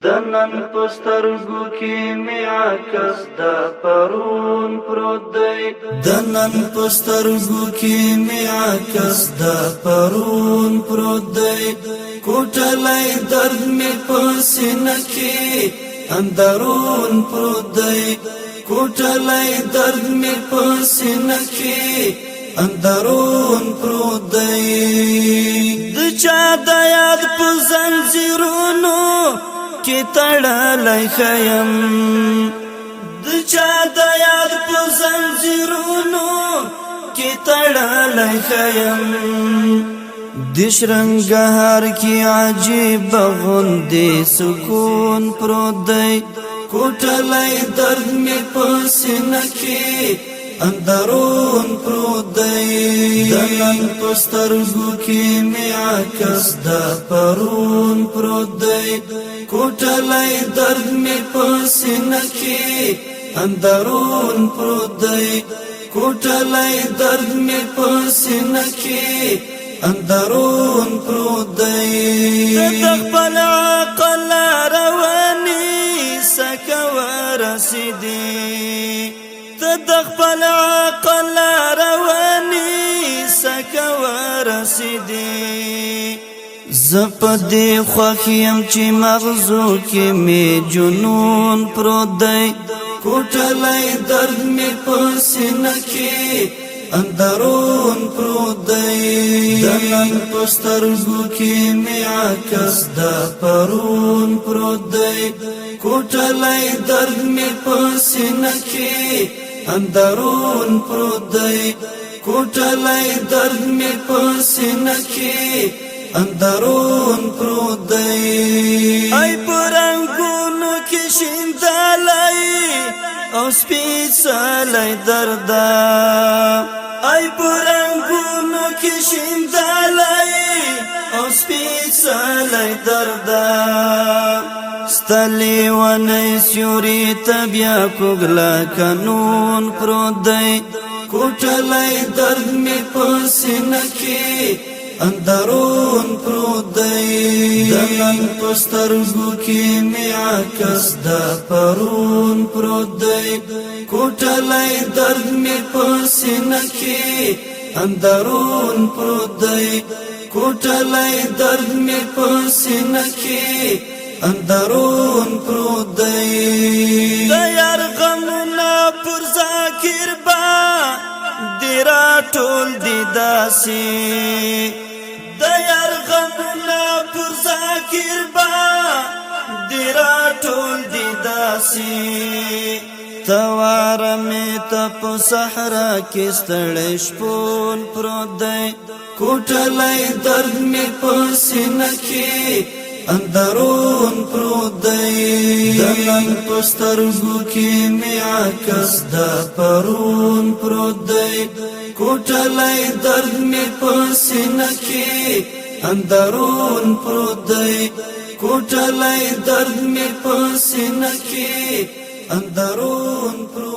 دنن پسترګو کې می عکس د پرون پروت دی دنن پسترګو کې می عکس د پرون پروت دی کوټلای درد می پسینه کې اندرون پروت دی کوټلای درد می پسینه کې اندرون پروت دی د چا د یاد په زنجیرونو کی تړلای خیم د چا د یاد په زنجیرونو کی تړلای خیم دشرنګهار کی عجیب غوندې سکون پروت دی کوټلای درد می پسینه کې اندرون پروت دی دنن پسترګو کې می عکس د پرون پروت دی کوټلای درد می پسینه کې اندرون پروت دی کوټلای درد می پسینه کې اندرون پروت دی تخپل عقل رواني سکور رسیدي تدخل عقل رواني سکور رسیدي زپدی خوخیم چی مغزو کی می جنون پروت دی کوټلای درد می پسینه کې اندرون پروت دی دنن پسترګو کې می عکس د پرون پروت دی کوټلای درد می پسینه کې اندرون پروت دی کوټلای درد می پسینه کې اندرون پروت دی ای پرنګونو کې شیندلای او سپیڅلای درد ای پرنګونو کې شیندلای او سپیڅلای درد ستلی ونی سیوری تبیا کگلا کنون پروت دی کوټلای درد می پسینه کې اندرون پروت دی دنن پسترګو کې می عکس د پرون پروت دی کوټلای درد می پسینه کې اندرون پروت دی کوټلای درد می پسینه کې اندرون پروت دی د یار غمونه پر ذکر با دیرا ټول دی داسي د یار غمونه پر ذکر با دیرا ټول دی داسي توار می تپ صحرا کې ستړی شپون پروت دی کوټلای درد می پسینه کې اندرون پروت دی دنن پسترګو کې می عکس د پرون پروت دی کوټلای درد می پسینه کې اندرون پروت دی کوټلای درد می پسینه کې اندرون پروت